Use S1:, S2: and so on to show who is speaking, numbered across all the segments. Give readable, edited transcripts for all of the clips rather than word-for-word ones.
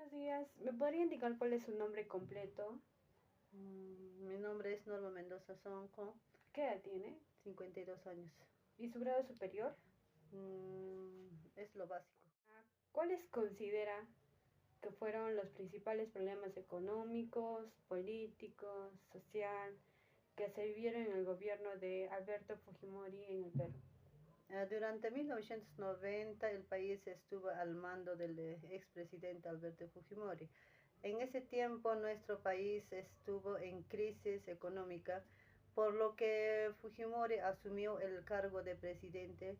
S1: Buenos días. ¿Me podría indicar cuál es su nombre completo?
S2: Mi nombre es Norma Mendoza Sonco,
S1: ¿Qué edad tiene?
S2: 52 años.
S1: ¿Y su grado superior?
S2: Es lo básico.
S1: ¿Cuáles considera que fueron los principales problemas económicos, políticos, social, que se vivieron en el gobierno de Alberto Fujimori en el Perú?
S2: Durante 1990 el país estuvo al mando del expresidente Alberto Fujimori. En ese tiempo nuestro país estuvo en crisis económica, por lo que Fujimori asumió el cargo de presidente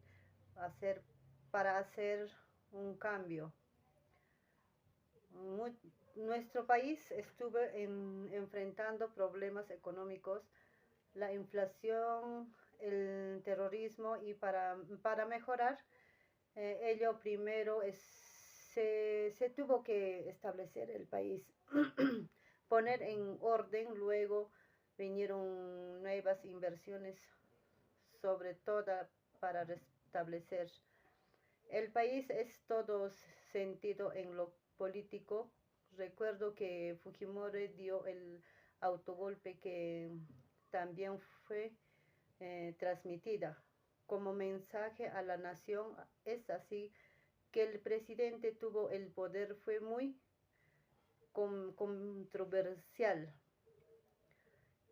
S2: hacer, para hacer un cambio. Nuestro país estuvo enfrentando problemas económicos, la inflación, el terrorismo y para mejorar ello primero se tuvo que establecer el país, poner en orden, luego vinieron nuevas inversiones, sobre todo para restablecer. El país es todo sentido en lo político. Recuerdo que Fujimori dio el autogolpe que también fue transmitida como mensaje a la nación. Es así que el presidente tuvo el poder, fue muy controversial.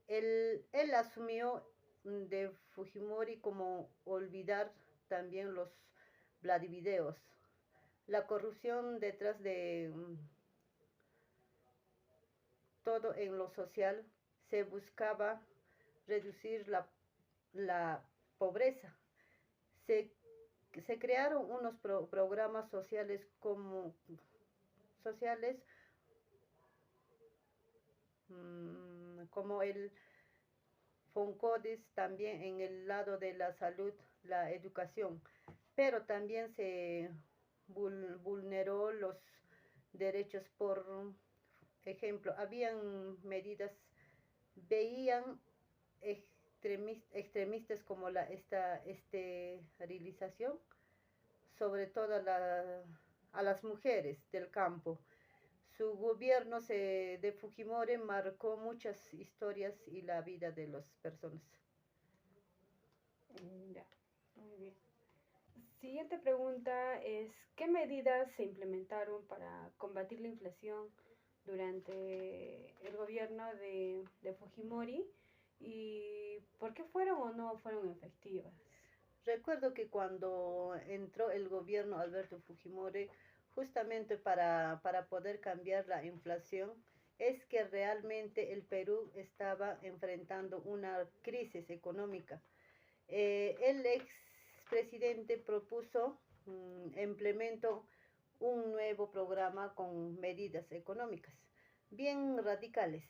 S2: Él asumió de Fujimori como olvidar también los Vladivideos, la corrupción detrás de todo en lo social, se buscaba reducir la pobreza. Se, se crearon unos programas sociales sociales como el FONCODIS, también en el lado de la salud, la educación, pero también se vulneró los derechos. Por ejemplo, habían medidas, veían extremistas como esta esterilización, sobre todo a las mujeres del campo. Su gobierno de Fujimori marcó muchas historias y la vida de las personas.
S1: Ya, muy bien. Siguiente pregunta es, ¿qué medidas se implementaron para combatir la inflación durante el gobierno de Fujimori y por qué fueron o no fueron efectivas?
S2: Recuerdo que cuando entró el gobierno Alberto Fujimori, justamente para poder cambiar la inflación, es que realmente el Perú estaba enfrentando una crisis económica. El expresidente propuso, implementó un nuevo programa con medidas económicas bien radicales.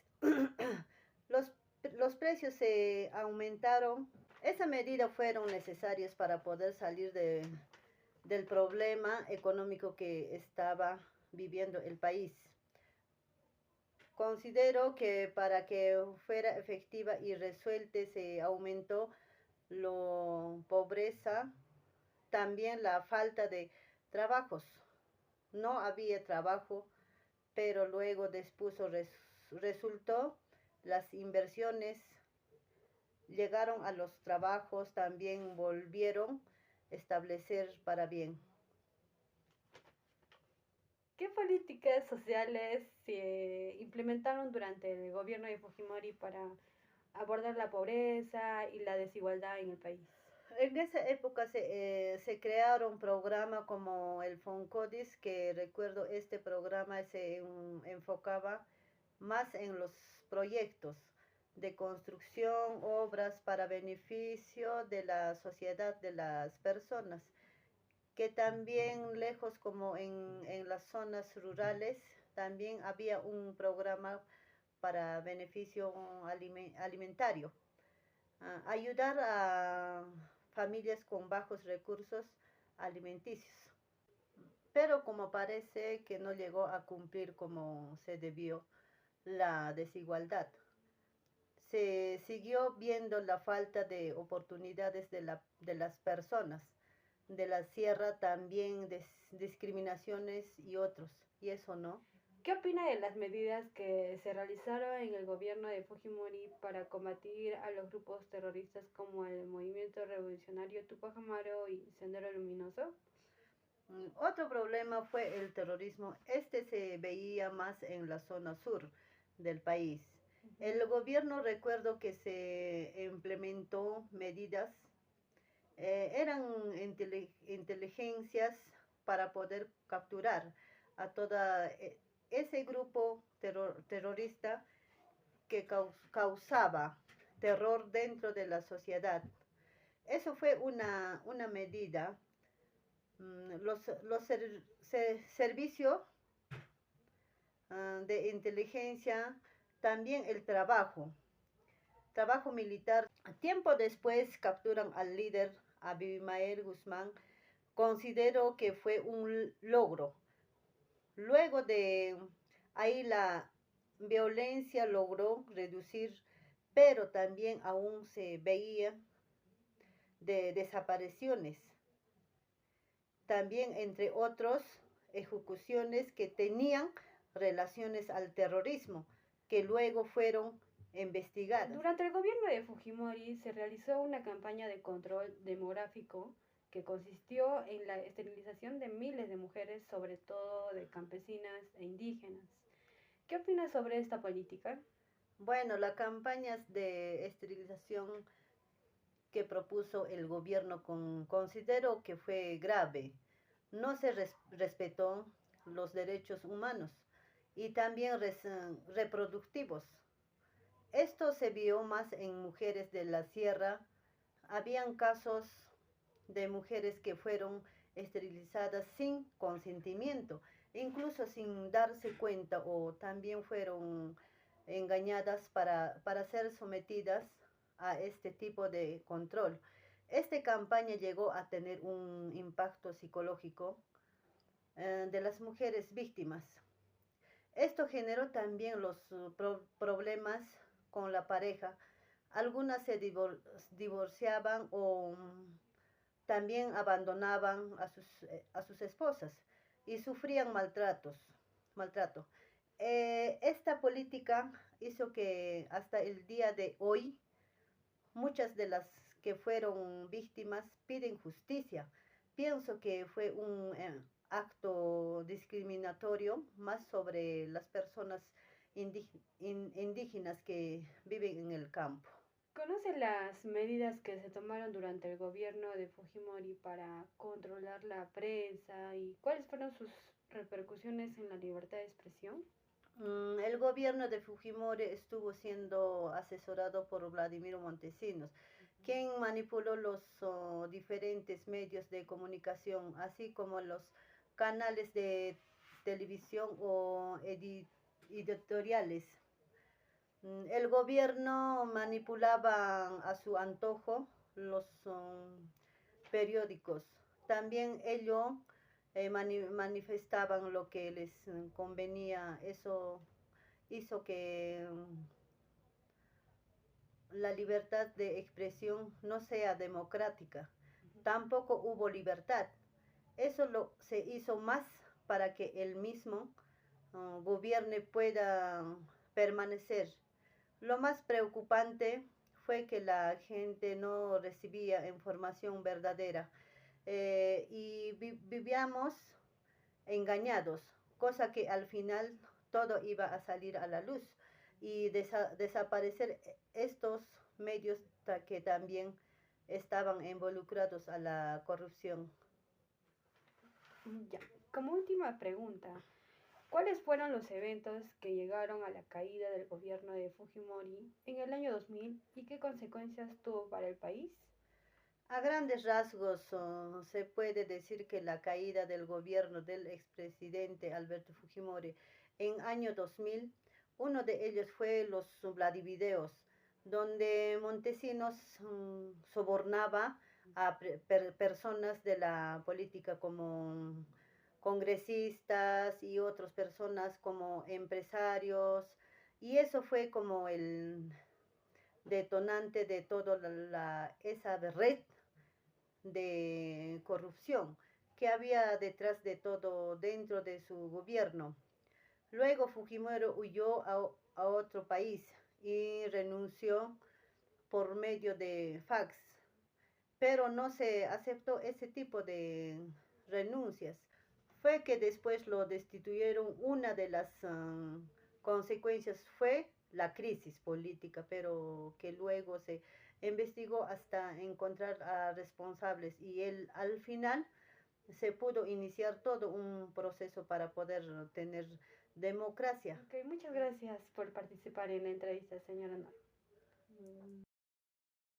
S2: los, los precios se aumentaron. Esas medidas fueron necesarias para poder salir del problema económico que estaba viviendo el país. Considero que para que fuera efectiva y resuelta se aumentó la pobreza, también la falta de trabajos. No había trabajo, pero luego después resultó las inversiones, llegaron a los trabajos, también volvieron a establecer para bien.
S1: ¿Qué políticas sociales se implementaron durante el gobierno de Fujimori para abordar la pobreza y la desigualdad en el país?
S2: En esa época se crearon programas como el FONCODIS, que recuerdo este programa se enfocaba más en los proyectos de construcción, obras para beneficio de la sociedad, de las personas, que también lejos como en las zonas rurales, también había un programa para beneficio alimentario. Ayudar a familias con bajos recursos alimenticios. Pero como parece que no llegó a cumplir como se debió la desigualdad, se siguió viendo la falta de oportunidades de las personas, de la sierra también, discriminaciones y otros, y eso no.
S1: ¿Qué opina de las medidas que se realizaron en el gobierno de Fujimori para combatir a los grupos terroristas como el Movimiento Revolucionario Tupac Amaru y Sendero Luminoso?
S2: Otro problema fue el terrorismo. Este se veía más en la zona sur del país.
S1: Ujú.
S2: El gobierno recuerdo que se implementó medidas, eran inteligencias para poder capturar a toda ese grupo terrorista que causaba terror dentro de la sociedad. Eso fue una medida. Los servicios de inteligencia, también el trabajo militar. Tiempo después capturan al líder Abimael Guzmán. Considero que fue un logro. Luego de ahí la violencia logró reducir, pero también aún se veía de desapariciones. También entre otros ejecuciones que tenían relaciones al terrorismo, que luego fueron investigadas.
S1: Durante el gobierno de Fujimori se realizó una campaña de control demográfico que consistió en la esterilización de miles de mujeres, sobre todo de campesinas e indígenas. ¿Qué opinas sobre esta política?
S2: Bueno, las campañas de esterilización que propuso el gobierno considero que fue grave. No se respetó los derechos humanos y también reproductivos. Esto se vio más en mujeres de la sierra. Habían casos de mujeres que fueron esterilizadas sin consentimiento, incluso sin darse cuenta, o también fueron engañadas para ser sometidas a este tipo de control. Esta campaña llegó a tener un impacto psicológico de las mujeres víctimas. Esto generó también los problemas con la pareja. Algunas se divorciaban o también abandonaban a sus esposas y sufrían maltrato. Esta política hizo que hasta el día de hoy muchas de las que fueron víctimas piden justicia. Pienso que fue un acto discriminatorio más sobre las personas indígenas que viven en el campo.
S1: ¿Conoce las medidas que se tomaron durante el gobierno de Fujimori para controlar la prensa y cuáles fueron sus repercusiones en la libertad de expresión?
S2: El gobierno de Fujimori estuvo siendo asesorado por Vladimir Montesinos, quien manipuló los diferentes medios de comunicación, así como los canales de televisión o editoriales. El gobierno manipulaba a su antojo los periódicos. También ellos manifestaban lo que les convenía. Eso hizo que la libertad de expresión no sea democrática. Tampoco hubo libertad. Se hizo más para que el mismo gobierno pueda permanecer. Lo más preocupante fue que la gente no recibía información verdadera y vivíamos engañados, cosa que al final todo iba a salir a la luz y desaparecer estos medios que también estaban involucrados a la corrupción.
S1: Ya. Como última pregunta, ¿cuáles fueron los eventos que llegaron a la caída del gobierno de Fujimori en el año 2000 y qué consecuencias tuvo para el país?
S2: A grandes rasgos, se puede decir que la caída del gobierno del expresidente Alberto Fujimori en año 2000, uno de ellos fue los Vladivideos, donde Montesinos sobornaba a personas de la política como congresistas y otras personas como empresarios, y eso fue como el detonante de toda esa red de corrupción que había detrás de todo dentro de su gobierno. Luego Fujimori huyó a otro país y renunció por medio de fax, pero no se aceptó ese tipo de renuncias. Fue que después lo destituyeron. Una de las consecuencias fue la crisis política, pero que luego se investigó hasta encontrar a responsables y él al final se pudo iniciar todo un proceso para poder tener democracia.
S1: Ok, muchas gracias por participar en la entrevista, señora Nora.